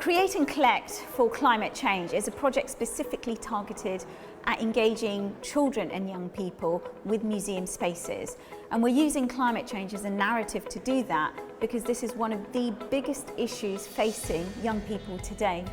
Create and Collect for Climate Change is a project specifically targeted at engaging children and young people with museum spaces. And we're using climate change as a narrative to do that because this is one of the biggest issues facing young people today.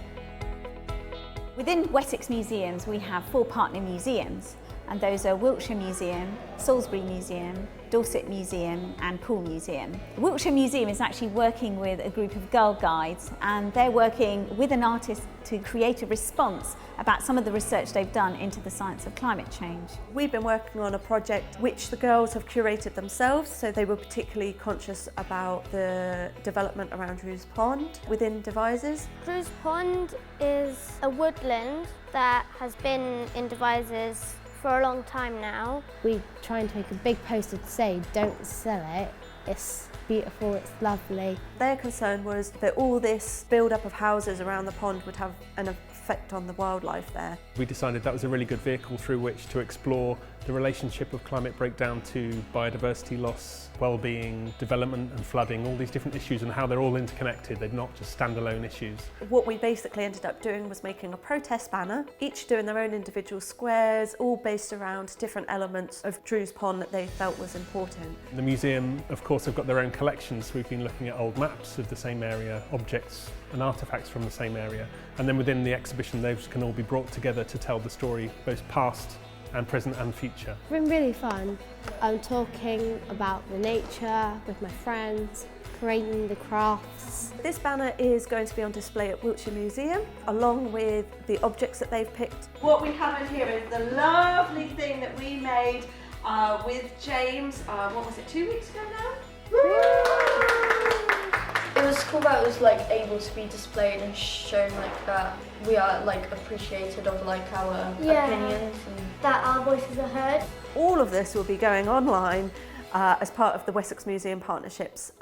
Within Wessex Museums, we have 4 partner museums, and those are Wiltshire Museum, Salisbury Museum, Dorset Museum and Poole Museum. The Wiltshire Museum is actually working with a group of girl guides, and they're working with an artist to create a response about some of the research they've done into the science of climate change. We've been working on a project which the girls have curated themselves, so they were particularly conscious about the development around Drews Pond within Devizes. Drews Pond is a woodland that has been in Devizes for a long time now. We try and make a big poster to say, don't sell it, it's beautiful, it's lovely. Their concern was that all this build-up of houses around the pond would have an effect on the wildlife there. We decided that was a really good vehicle through which to explore the relationship of climate breakdown to biodiversity loss, well-being, development and flooding, all these different issues and how they're all interconnected, they're not just standalone issues. What we basically ended up doing was making a protest banner, each doing their own individual squares, all based around different elements of Drews Pond that they felt was important. The museum, of course, have got their own collections. We've been looking at old maps of the same area, objects and artefacts from the same area. And then within the exhibition, those can all be brought together to tell the story, both past and present and future. It's been really fun. I'm talking about the nature with my friends, creating the crafts. This banner is going to be on display at Wiltshire Museum, along with the objects that they've picked. What we have in here is the lovely thing that we made with James, what was it, 2 weeks ago now? It was cool that it was like able to be displayed and shown like that we are like appreciated of like our opinions and that our voices are heard. All of this will be going online as part of the Wessex Museum Partnership's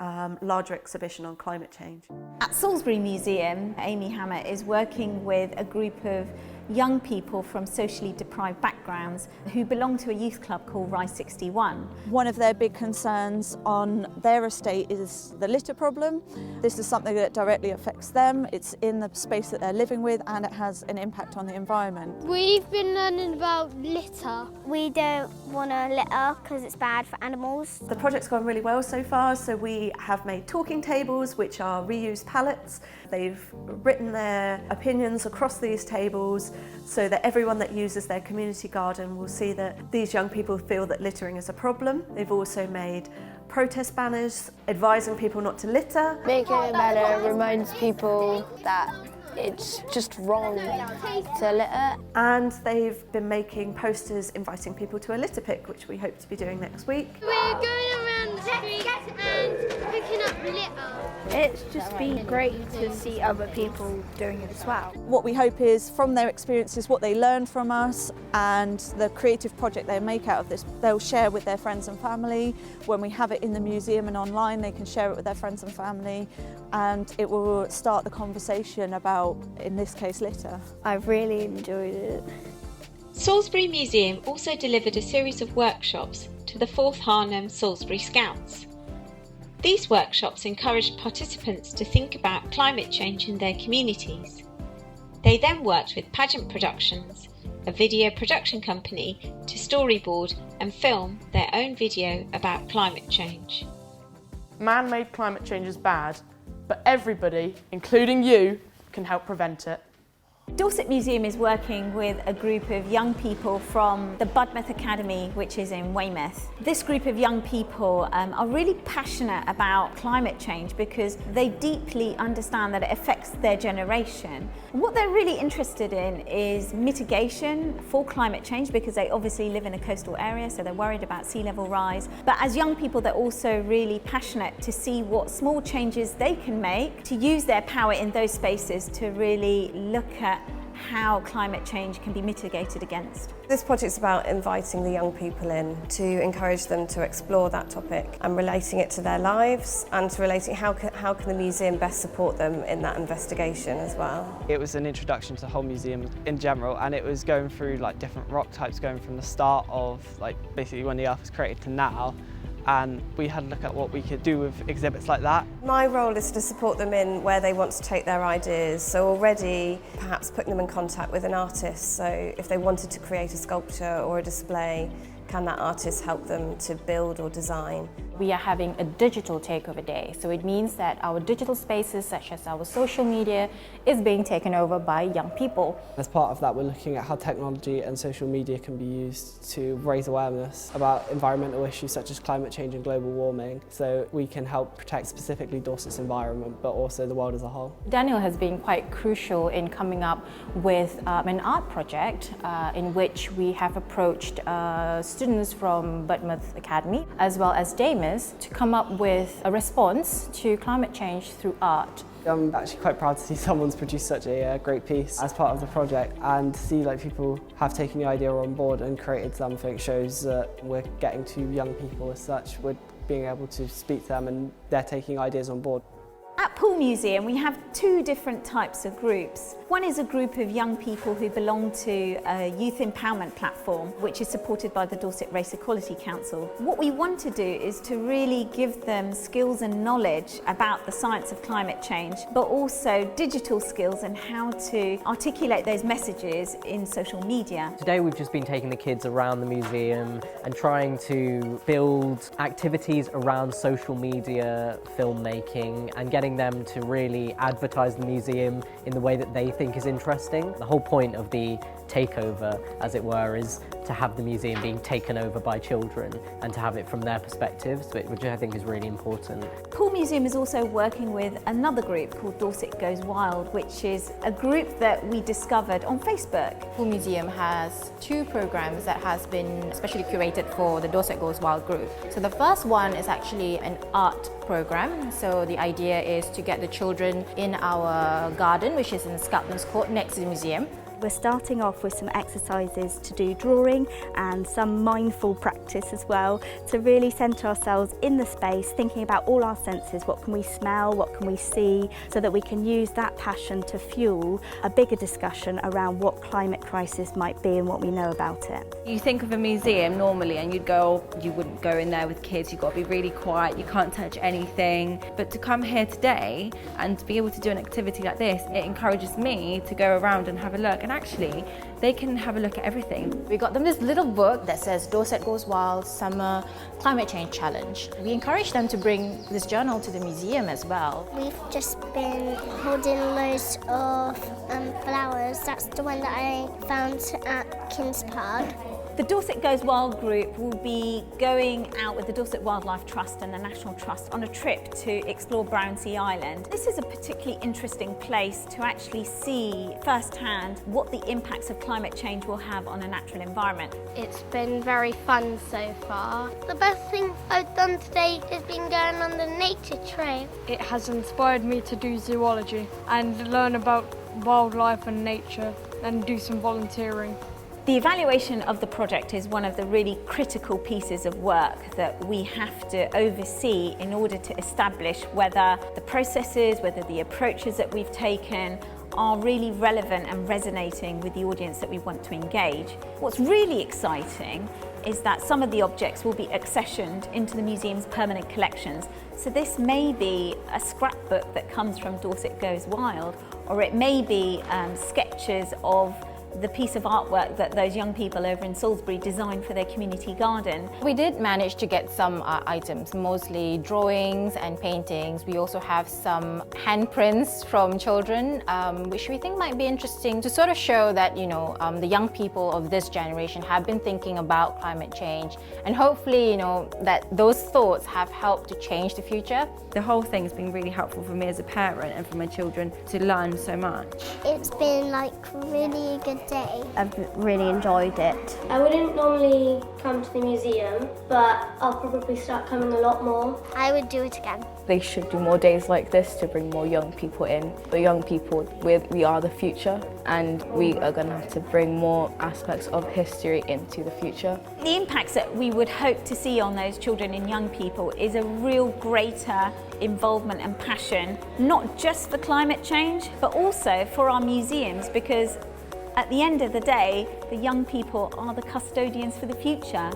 larger exhibition on climate change. At Salisbury Museum, Amy Hammett is working with a group of young people from socially deprived backgrounds who belong to a youth club called Rise 61. One of their big concerns on their estate is the litter problem. This is something that directly affects them. It's in the space that they're living with and it has an impact on the environment. We've been learning about litter. We don't want to litter because it's bad for animals. The project's gone really well so far, so we have made talking tables which are reused pallets. They've written their opinions across these tables so that everyone that uses their community garden will see that these young people feel that littering is a problem. They've also made protest banners advising people not to litter. Making a banner reminds people that it's just wrong to litter. And they've been making posters inviting people to a litter pick, which we hope to be doing next week. We're going around the street and picking up litter. It's just been great to see other people doing it as well. What we hope is from their experiences, what they learn from us and the creative project they make out of this, they'll share with their friends and family. When we have it in the museum and online, they can share it with their friends and family, and it will start the conversation about, in this case, litter. I've really enjoyed it. Salisbury Museum also delivered a series of workshops to the 4th Harnham Salisbury Scouts. These workshops encouraged participants to think about climate change in their communities. They then worked with Pageant Productions, a video production company, to storyboard and film their own video about climate change. Man-made climate change is bad, but everybody, including you, can help prevent it. Dorset Museum is working with a group of young people from the Budmouth Academy, which is in Weymouth. This group of young people are really passionate about climate change because they deeply understand that it affects their generation. What they're really interested in is mitigation for climate change because they obviously live in a coastal area, so they're worried about sea level rise. But as young people, they're also really passionate to see what small changes they can make to use their power in those spaces to really look at how climate change can be mitigated against. This project's about inviting the young people in to encourage them to explore that topic and relating it to their lives and to relating how can the museum best support them in that investigation as well. It was an introduction to the whole museum in general, and it was going through like different rock types going from the start of like basically when the earth was created to now. and we had a look at what we could do with exhibits like that. My role is to support them in where they want to take their ideas, so already perhaps putting them in contact with an artist, so if they wanted to create a sculpture or a display, can that artist help them to build or design? We are having a digital takeover day, so it means that our digital spaces such as our social media is being taken over by young people. As part of that, we're looking at how technology and social media can be used to raise awareness about environmental issues such as climate change and global warming, so we can help protect specifically Dorset's environment but also the world as a whole. Daniel has been quite crucial in coming up with an art project in which we have approached students from Budmouth Academy as well as Damon to come up with a response to climate change through art. I'm actually quite proud to see someone's produced such a great piece as part of the project, and to see people have taken the idea on board and created something shows that we're getting to young people as such. We're being able to speak to them and they're taking ideas on board. At Poole Museum we have two different types of groups. One is a group of young people who belong to a youth empowerment platform which is supported by the Dorset Race Equality Council. What we want to do is to really give them skills and knowledge about the science of climate change, but also digital skills and how to articulate those messages in social media. Today we've just been taking the kids around the museum and trying to build activities around social media filmmaking and getting them to really advertise the museum in the way that they think is interesting. The whole point of the takeover, as it were, is to have the museum being taken over by children and to have it from their perspectives, which I think is really important. Poole Museum is also working with another group called Dorset Goes Wild, which is a group that we discovered on Facebook. Poole Museum has two programs that has been specially curated for the Dorset Goes Wild group. So the first one is actually an art program. So the idea is to get the children in our garden, which is in Scoutman's Court next to the museum. We're starting off with some exercises to do drawing and some mindful practice as well, to really centre ourselves in the space, thinking about all our senses. What can we smell, what can we see, so that we can use that passion to fuel a bigger discussion around what climate crisis might be and what we know about it. You think of a museum normally and you wouldn't go in there with kids, you've got to be really quiet, you can't touch anything. But to come here today and to be able to do an activity like this, it encourages me to go around and have a look. And actually, they can have a look at everything. We got them this little book that says Dorset Goes Wild Summer Climate Change Challenge. We encourage them to bring this journal to the museum as well. We've just been holding loads of flowers. That's the one that I found at Kings Park. The Dorset Goes Wild group will be going out with the Dorset Wildlife Trust and the National Trust on a trip to explore Brownsea Island. This is a particularly interesting place to actually see firsthand what the impacts of climate change will have on a natural environment. It's been very fun so far. The best thing I've done today has been going on the nature trail. It has inspired me to do zoology and learn about wildlife and nature and do some volunteering. The evaluation of the project is one of the really critical pieces of work that we have to oversee in order to establish whether the processes, whether the approaches that we've taken are really relevant and resonating with the audience that we want to engage. What's really exciting is that some of the objects will be accessioned into the museum's permanent collections. So this may be a scrapbook that comes from Dorset Goes Wild, or it may be sketches of the piece of artwork that those young people over in Salisbury designed for their community garden. We did manage to get some items, mostly drawings and paintings. We also have some handprints from children, which we think might be interesting to sort of show that, the young people of this generation have been thinking about climate change, and hopefully, that those thoughts have helped to change the future. The whole thing has been really helpful for me as a parent and for my children to learn so much. It's been really a good day. I've really enjoyed it. I wouldn't normally come to the museum, but I'll probably start coming a lot more. I would do it again. They should do more days like this to bring more young people in. The young people, we are the future, and we are going to have to bring more aspects of history into the future. The impacts that we would hope to see on those children and young people is a real greater involvement and passion, not just for climate change, but also for our museums, because at the end of the day, the young people are the custodians for the future.